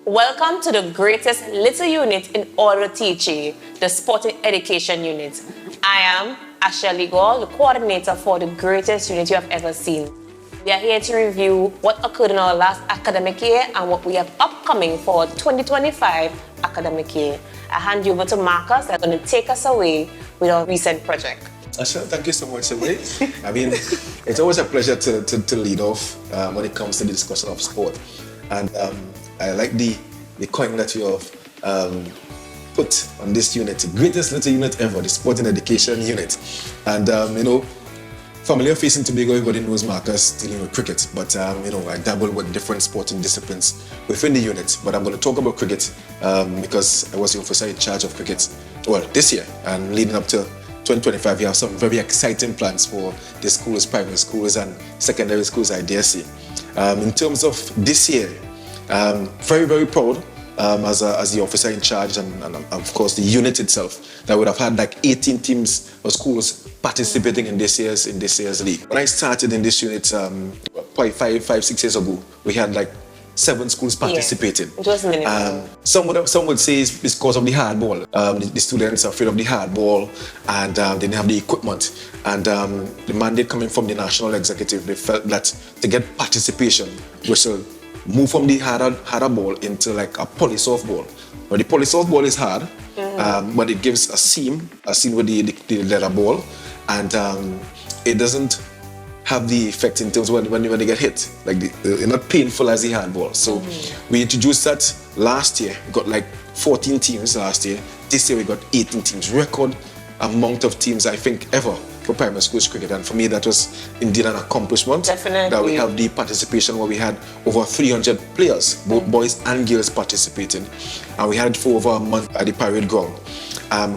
Welcome to the greatest little unit in order to teach you, the Sporting Education Unit. I am Asha Ligol, the coordinator for the greatest unit you have ever seen. We are here to review what occurred in our last academic year and what we have upcoming for 2025 academic year. I hand you over to Marcus that's going to take us away with our recent project. Asha, thank you so much, Cindy. I mean, it's always a pleasure to lead off when it comes to the discussion of sport. And I like the coin that you have put on this unit, the greatest little unit ever, the Sporting Education Unit. And, familiar facing Tobago, everybody knows Marcus dealing with cricket. But, I dabble with different sporting disciplines within the unit. But I'm going to talk about cricket because I was the officer in charge of cricket, well, this year. And leading up to 2025, we have some very exciting plans for the schools, primary schools and secondary schools, I dare say. In terms of this year, very, very proud as the officer in charge and of course the unit itself that would have had like 18 teams or schools participating in this year's league. When I started in this unit, probably 6 years ago, we had like 7 schools participating. Yeah, it was minimal. Some would say it's because of the hardball. The students are afraid of the hardball and they didn't have the equipment. And the mandate coming from the national executive, they felt that to get participation, we should move from the harder ball into like a poly softball. But the poly softball is hard, but it gives a seam with the leather ball, and it doesn't have the effect in terms of when they get hit. Like it's not painful as the handball. So we introduced that last year. We got like 14 teams last year. This year we got 18 teams. Record amount of teams I think ever for primary schools cricket. And for me that was indeed an accomplishment. Definitely. That we have the participation where we had over 300 players, both boys and girls participating. And we had it for over a month at the parade ground.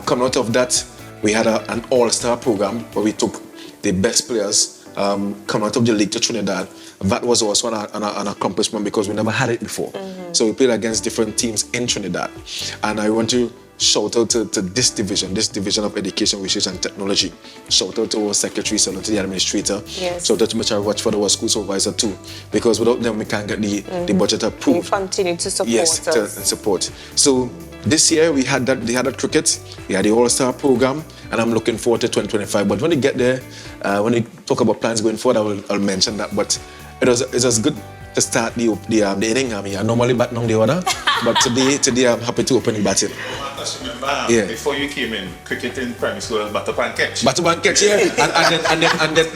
Coming out of that, we had an all-star program where we took the best players coming out of the league to Trinidad. That was also an accomplishment because we never had it before. So we played against different teams in Trinidad. And I want to shout out to this division of Education, Research and Technology. Shout out to our secretary, shout out to the administrator. Yes. Shout out to Mitchell Watchford, our school supervisor too. Because without them we can't get the budget approved. You continue to support us. Yes, to support. So this year we had that cricket, we had the All-Star program, and I'm looking forward to 2025. But when we get there, when we talk about plans going forward, I'll mention that. But it was good to start the inning. I mean, I normally bat on the order, but today I'm happy to open the batting. Remember, before you came in, cricket in primary school was batter and catch. Batter and catch, yeah.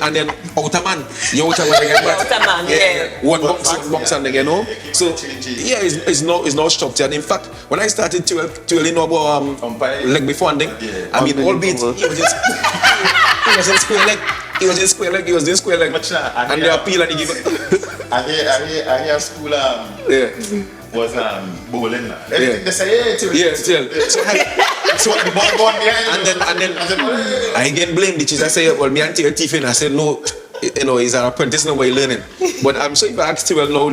and then outer man. You outer man again. Outer man, yeah. One box and again, no. So yeah, it's not structured. In fact, when I started to know about leg before ending, I mean, albeit he was in square leg. He was in square leg. And they appeal and he give it. I hear school was bowling. They say So the ball gone behind. And then I get blamed. The teacher say, well, me and your teeth in. I said, no, he's an apprentice now, he's learning. But I'm sure if I ask Tyrell now,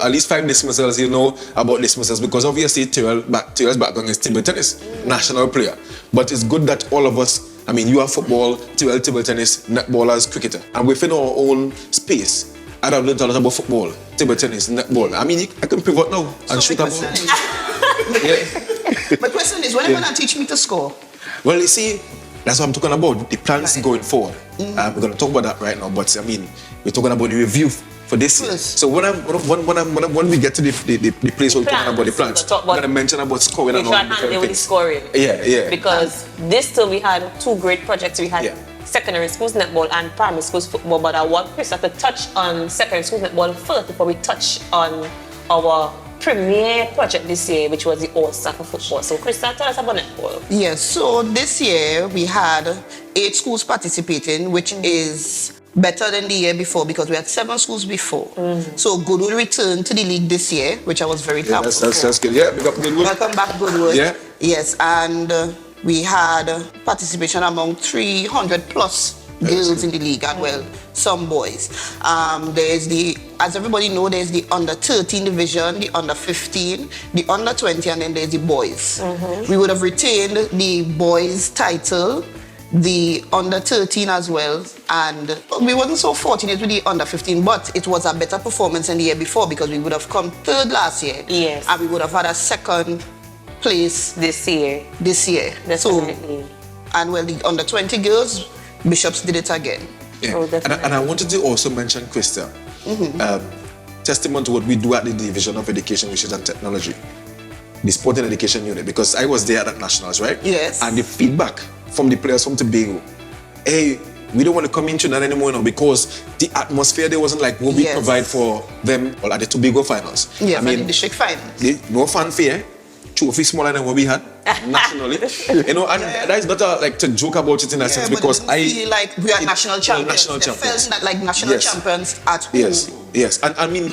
at least 5 dismissals, you know about dismissals, because obviously Tyrell's background is table tennis, national player. But it's good that all of us, I mean, you are football, Tyrell table tennis, netballers, cricketer. And within our own space, I don't learn a lot about football, table tennis, netball. I mean, I can pivot now and shoot a ball. My question is, when are you going to teach me to score? Well, you see, that's what I'm talking about, the plans going forward. We're going to talk about that right now, but I mean, we're talking about the review for this year. So when we get to the place where we're talking about the plans, I'm going to mention about scoring and all different things. With scoring. Yeah. Because this till we had 2 great projects. We had secondary schools netball and primary schools football, but I want Chris to touch on secondary schools netball first before we touch on our premier project this year, which was the All-Star for football. So Chris, tell us about netball. Yes, so this year we had 8 schools participating, which is better than the year before because we had 7 schools before. So Goodwood returned to the league this year, which I was very thankful for. That's good. Yeah, big up Goodwood. Welcome back, Goodwood. Yeah. Yes, and we had participation among 300 plus girls in the league and well, some boys. There's as everybody knows, there's the under 13 division, the under 15, the under 20, and then there's the boys. We would have retained the boys title the under 13 as well, and we wasn't so fortunate with the under 15, but it was a better performance than the year before because we would have come third last year. Yes. And we would have had a second place This year. Definitely. And well, the under 20 girls, Bishops did it again. Yeah. Oh, and, definitely. and I wanted to also mention, Krista, testament to what we do at the Division of Education, Research and Technology, the Sport and Education Unit, because I was there at Nationals, right? Yes. And the feedback from the players from Tobago, hey, we don't want to come into that anymore now because the atmosphere there wasn't like what we Yes. provide for them at the Tobago finals. Yes, I and mean, the district finals. no fanfare, trophy smaller than what we had nationally. You know, and that is not like to joke about it in a sense but because it didn't feel like we are national champions. National They champions. felt like national Yes. champions at home. Yes. And I mean,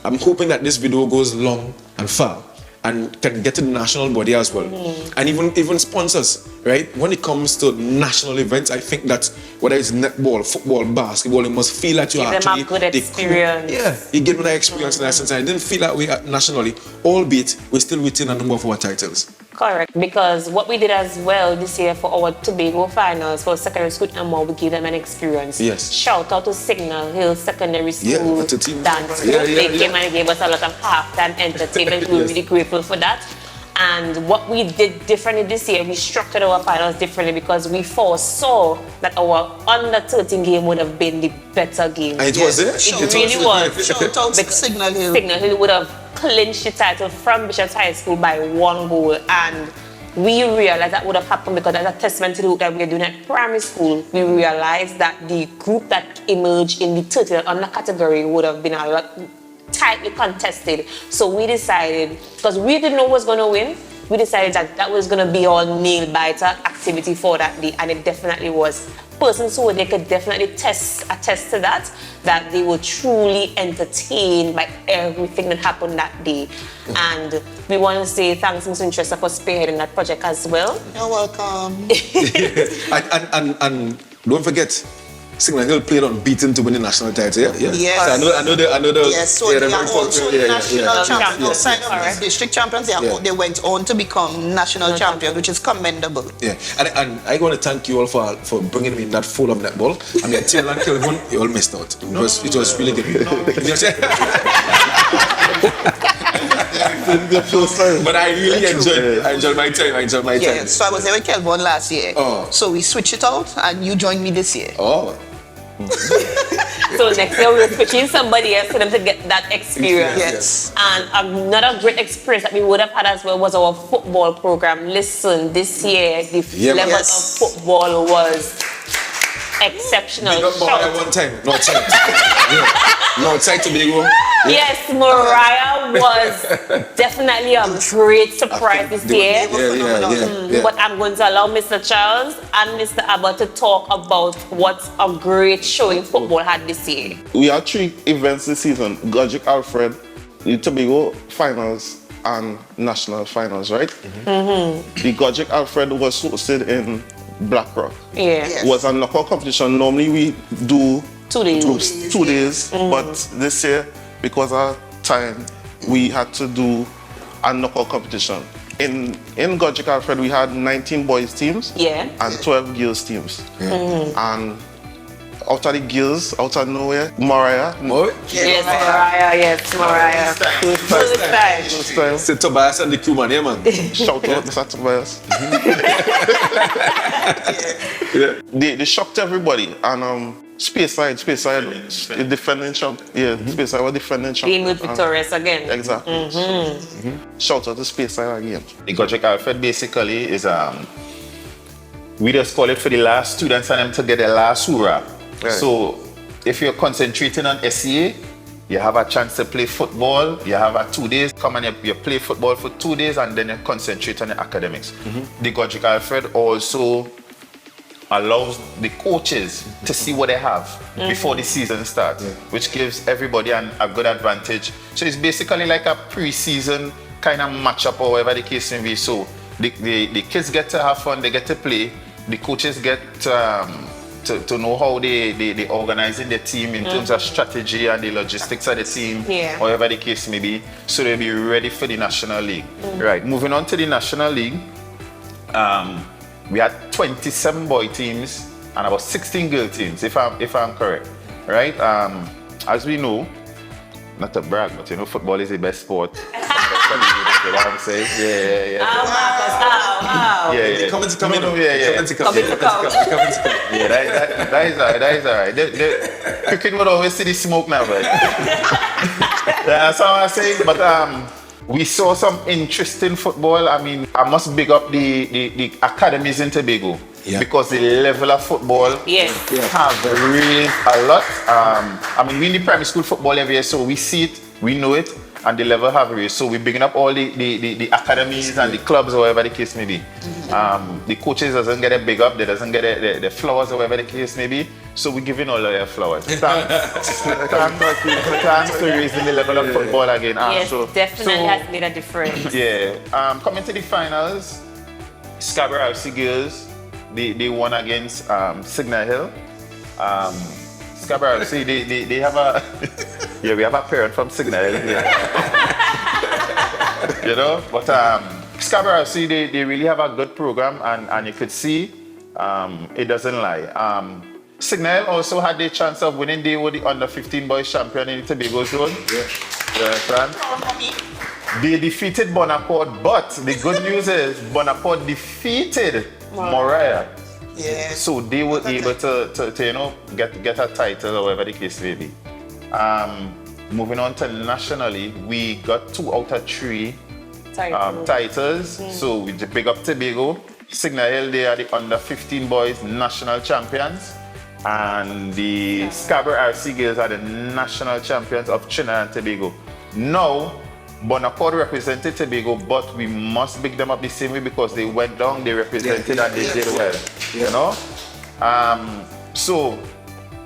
I'm hoping that this video goes long and far and can get to the national body as well. And even sponsors, right? When it comes to national events, I think that whether it's netball, football, basketball, you must feel that you Give are them a actually good experience. Yeah, you give them that experience in that sense. I didn't feel that way nationally, albeit we still retain a number of our titles. Correct, because what we did as well this year for our Tobago finals for secondary school and more, we gave them an experience. Yes. Shout out to Signal Hill Secondary School that's a team. dance. Yeah, They yeah, came and gave us a lot of halftime entertainment. We were Yes. really grateful for that. And what we did differently this year, we structured our finals differently because we foresaw that our under 13 game would have been the better game. And it was it? It really was. Shout out to Because Signal Hill. Signal Hill would have clinched the title from Bishops High School by 1 goal, and we realized that would have happened because as a testament to the work that we are doing at primary school, we realized that the group that emerged in the 13 under category would have been a lot tightly contested. So we decided, because we didn't know who was going to win, we decided that that was going to be our nail-biter activity for that day, and it definitely was. Persons who they could definitely attest to that they were truly entertained by everything that happened that day. And we want to say thanks, Ms. Winchester, for spearheading that project as well. You're welcome. and don't forget, Signal Hill played unbeaten to win the national title. Yeah. Yes. So I know the. Yes, so yeah, they they're are very also popular. national champions. Yeah. Outside of Correct. the district champions, Yeah. they went on to become national champions, which is commendable. Yeah, and I want to thank you all for bringing me in that full of netball. I mean, Till and Kelvin, you all missed out. It was really good. You know what I'm saying? But I really enjoyed my time. I enjoyed my time. Yeah, so I was there with Kelvin last year. Oh. So we switched it out, and you joined me this year. Oh, So next year we're switching somebody else for them to get that experience. Yes. And another great experience that we would have had as well was our football program. Listen, this year the level Yes. of football was exceptional. big up Mariah one time. No outside. No outside Tobago. Yes, Mariah was definitely a great surprise this year. Yeah. But I'm going to allow Mr. Charles and Mr. Abbott to talk about what a great showing football had this year. We had 3 events this season: Godric Alfred, the Tobago finals, and national finals, right? The Godric Alfred was hosted in Blackrock. Yeah. Yes. It was a knockout competition. Normally we do 2 days. 2 days, but this year, because of time, we had to do a knockout competition. In Godric Alfred, we had 19 boys teams Yeah. and 12 girls teams. And out of the girls, out of nowhere, Mariah. Yes, Mariah. Yes, Mariah. First time. First time. Say Tobias and the crew man, yeah, man. Shout out Mr. Tobias. They shocked everybody. And Speyside, the defending champ. Yeah, Speyside was defending champ. Being with victorious again. Exactly. Shout out to Speyside again. The Godric Alfred basically is we just call it for the last students and them to get their last hoorah. Right. So if you're concentrating on SEA, you have a chance to play football. You have a 2 days. Come and you play football for 2 days and then you concentrate on the academics. The Godric Alfred also allows the coaches to see what they have before the season starts, which gives everybody a good advantage. So it's basically like a pre-season kind of matchup or whatever the case may be. So the kids get to have fun, they get to play, the coaches get to know how they organizing their team in terms of strategy and the logistics of the team, whatever the case may be, so they'll be ready for the National League. Right, moving on to the National League, we had 27 boy teams and about 16 girl teams, if I'm correct, right? As we know, not to brag, but football is the best sport. You know what I'm saying? Yeah. How, Marcus? How? Yeah. Coming to come in. Yeah. Coming to come. Yeah, that is all right. The cricket would always see the smoke now, but that's all I'm saying. But we saw some interesting football. I mean, I must big up the academies in Tobago. Yeah. Because the level of football Yes. have raised a lot. I mean, we in the primary school football every year, so we see it, we know it, and the level have raised. So we're bigging up all the academies and the clubs, or whatever the case may be. The coaches doesn't get a big up, they doesn't get the flowers, or whatever the case may be. So we're giving all of their flowers. Thanks to raising the level of football again. Yes, So definitely has made a difference. yeah. Coming to the finals, Scarborough FC girls, they won against Signal Hill. Scarborough FC, they have a yeah, we have a parent from Signal Hill here. But Scarborough FC, they really have a good program, and you could see it doesn't lie. Signal Hill also had the chance of winning. They were the under 15 boys champion in the Tobago zone. They defeated Bonaparte, but the good news is Bonaparte defeated Moriah. Yeah. So they were able to get a title, or whatever the case may be. Moving on to nationally, we got 2 out of 3 titles. So we big up Tobago. Signal Hill, they are the under 15 boys national champions. And the Scarborough RC girls are the national champions of Trinidad and Tobago. Now, Bonaparte represented Tobago, but we must big them up the same way because they went down, they represented, and they did well. So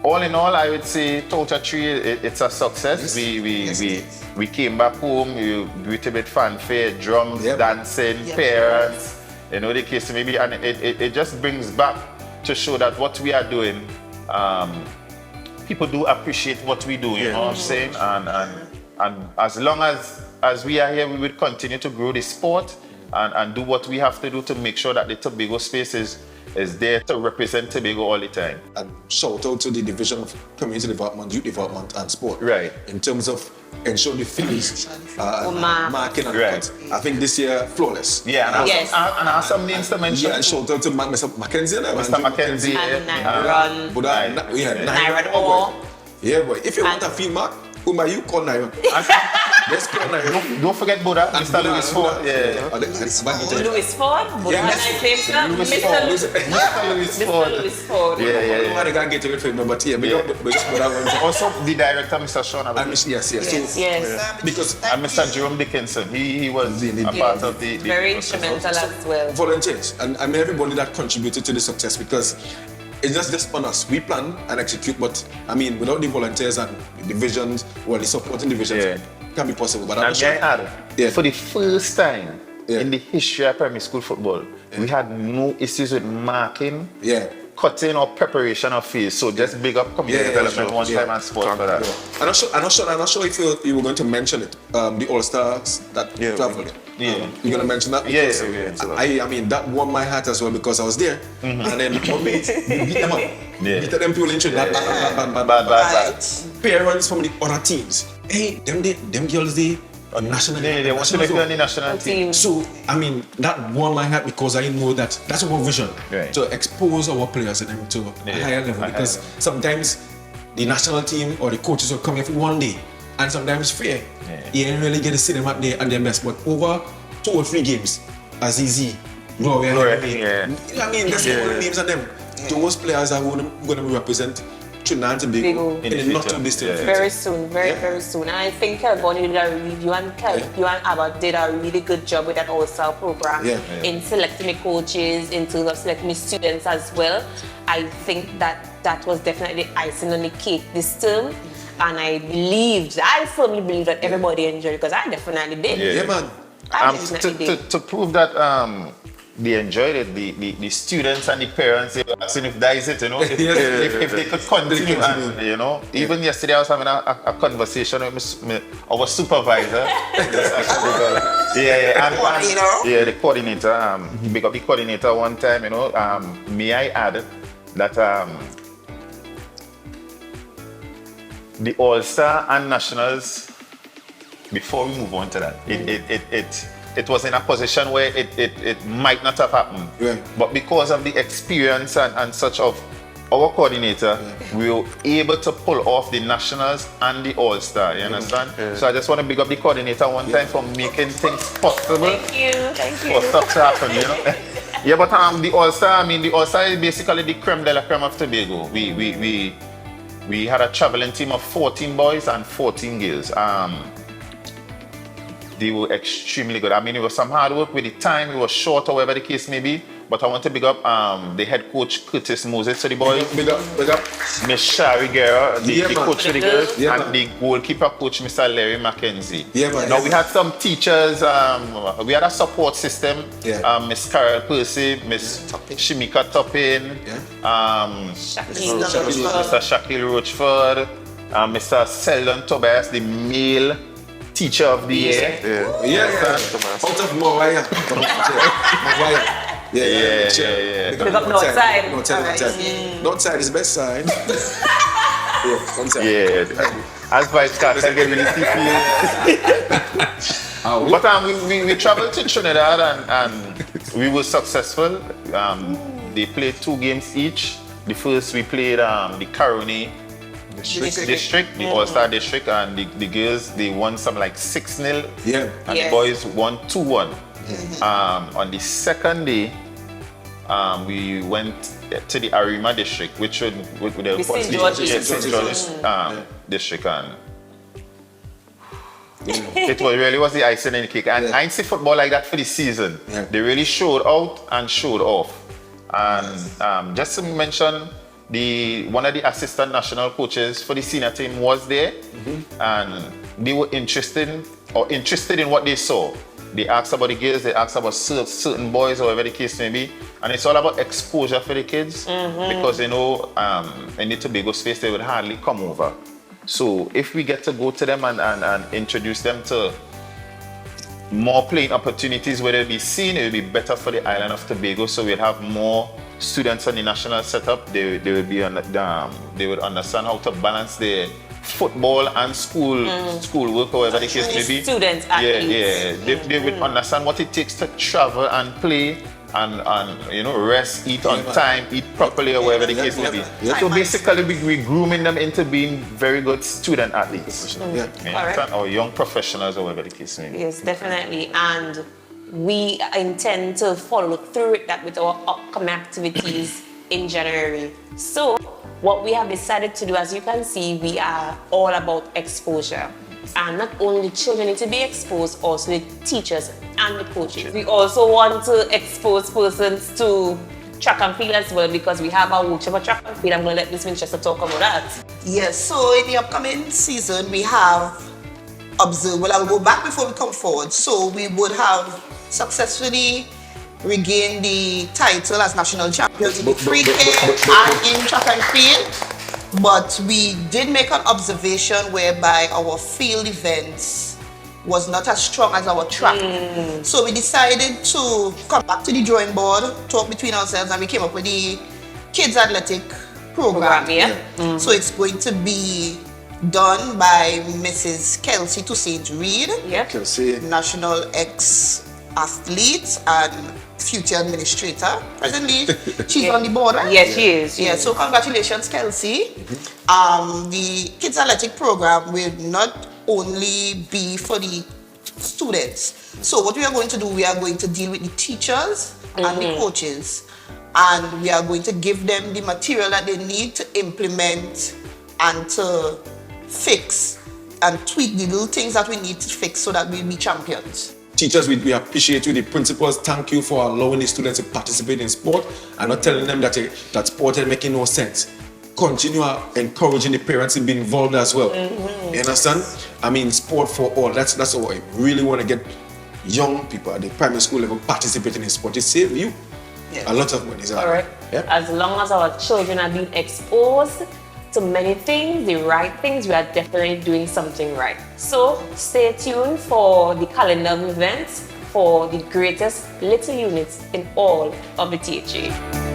all in all, I would say total 3, it's a success. We came back home, we did a bit fanfare, drums, dancing, parents, the case maybe, and it just brings back to show that what we are doing, people do appreciate what we do, you know what I'm saying? And as long as we are here, we will continue to grow the sport and do what we have to do to make sure that the Tobago space is there to represent Tobago all the time. And shout out to the Division of Community Development, Youth Development and Sport. Right. In terms of ensuring the fees, marking and Right. cuts. I think this year, flawless. Yeah, and Yes. I have some names to mention. Yeah, and shout out to Mr. Mackenzie. Mr. Mackenzie. And Nyron. Nyron Orr. Yeah, boy. If you want a field mark, who might you call Nyron? Let's call Nyron. Don't forget Buddha, Mr. Louis Ford. Louis Ford? Mr. Louis Ford. Mr. Louis Ford. Yeah. I can't get to it for but yeah, big up that one. Also, the director, Mr. Sean Abbott. Yes. So, Yes. because And Mr. Jerome Dickinson, he was a part of the Very process instrumental also. as well. volunteers and I mean everybody that contributed to the success, because it's just on us. We plan and execute, but I mean without the volunteers and the divisions, the supporting divisions, it can't be possible. But I'm And sure. may I add, Yeah. for the first time Yeah. in the history of primary school football, we had no issues with marking, Yeah. cutting, or preparation of fields. So just big up community development one time and sport for that. I'm not sure if you were going to mention it. The All Stars that traveled. Yeah. You're gonna mention that? Yeah, Because, yeah. I mean that warmed my heart as well because I was there, and then one minute we beat them up. Yeah. Beat them people in Trinidad. Bad. Parents from the other teams. Hey, them girls they are national. They want to make it on the national team. So, I mean, that warmed my heart because I know that that's our vision, Right. to expose our players and them to a higher level. a Because higher sometimes the national team or the coaches will come here for one day, and sometimes it's fair. You didn't really get to see them at their best, but over 2 or 3 games, Azizi, Gloria, I mean, that's all the names of them. Those players are going to represent Trinidad and Tobago In the in the not future. too distant future. Very soon, very soon. And I think Kelvon, you and Abbott did a really good job with that All-Star program in selecting the coaches, in terms of selecting the students as well. I think that was definitely icing on the cake this term. And I firmly believe that everybody enjoyed it because I definitely did. Yeah, man. I definitely did. To prove that they enjoyed it. The students and the parents, they were asking if that is it, you know, if they could continue. And, you know, even yesterday I was having a conversation with our supervisor. The coordinator. Big up the coordinator one time, you know. May I add that the All-Star and Nationals, before we move on to that, it was in a position where it might not have happened. Yeah. But because of the experience and such of our coordinator, we were able to pull off the Nationals and the All-Star, you understand? So I just want to big up the coordinator one time for making things possible. Thank you. For stuff to happen, you know? Yeah, but the All-Star, the All-Star is basically the creme de la creme of Tobago. We had a traveling team of 14 boys and 14 girls. They were extremely good. I mean, it was some hard work with the time. It was short, or whatever the case may be. But I want to big up the head coach, Curtis Moses, to the boys. Big up. Miss Shari Guerra, the coach for the girls. Yeah, and man. the goalkeeper coach, Mr. Larry Mackenzie. Yeah, man. Now, we had some teachers. We had a support system. Yeah. Miss Carol Percy, Miss Shimika Toppin. Yeah. Mr. Shaquille Rochford, Mr. Seldon Tobias, the male teacher of the year. Yeah. Out of Mawaya. Yeah. Yeah. Pick up Northside. Northside is the best side. Yeah, Northside. Yeah. As vice captain, get really But we traveled to Trinidad and we were successful. They played 2 games each. The first we played the Caroni District, the All-Star District, and the girls, they won some like 6-0. Yeah. And the boys won 2-1. On the second day, we went to the Arima District, which would the St. George District, and it really was the icing in the cake. And I ain't see football like that for the season. Yeah. They really showed out and showed off. And just to mention, one of the assistant national coaches for the senior team was there, and they were interested in what they saw. They asked about the girls, they asked about certain boys, or whatever the case may be. And it's all about exposure for the kids, because you know, in the Tobago space, they would hardly come over. So if we get to go to them and introduce them to more playing opportunities where they'll be seen, it will be better for the island of Tobago. So we'll have more students on the national setup. They would understand how to balance their football and school work, or whatever the case may be. Students, athletes. They would understand what it takes to travel and play and you know, rest, eat on time, eat properly, or whatever the case may be. So basically, we're grooming them into being very good student athletes. Or young professionals, or whatever the case may be. Yes, definitely. And we intend to follow through that with our upcoming activities in January. So what we have decided to do, as you can see, we are all about exposure. And not only the children need to be exposed, also the teachers and the coaches. We also want to expose persons to track and field as well, because we have our workshop for track and field. I'm going to let Miss Winchester talk about that. Yes, so in the upcoming season, we have observed, well, I'll go back before we come forward. So we would have successfully regained the title as national champions in the free kick and in track and field. But we did make an observation whereby our field events was not as strong as our track. So we decided to come back to the drawing board, talk between ourselves, and we came up with the Kids Athletic program. So it's going to be done by Mrs. Kelsey Toussaint Reed, national ex-athlete and future administrator. Presently, she's on the board, right? Yes, she is. Yeah, so congratulations, Kelsey. The Kids Athletic program will not only be for the students. So what we are going to do, we are going to deal with the teachers and the coaches, and we are going to give them the material that they need to implement and to fix and tweak the little things that we need to fix so that we'll be champions. Teachers, we appreciate you. The principals, thank you for allowing the students to participate in sport and not telling them that sport is making no sense. Continue encouraging the parents to be involved as well. You understand? I mean, sport for all. That's what I really want to get young people at the primary school level participating in sport, it saves you a lot of money. Correct. Yeah. As long as our children are being exposed to many things, the right things, we are definitely doing something right. So stay tuned for the calendar of events for the greatest little units in all of the THA.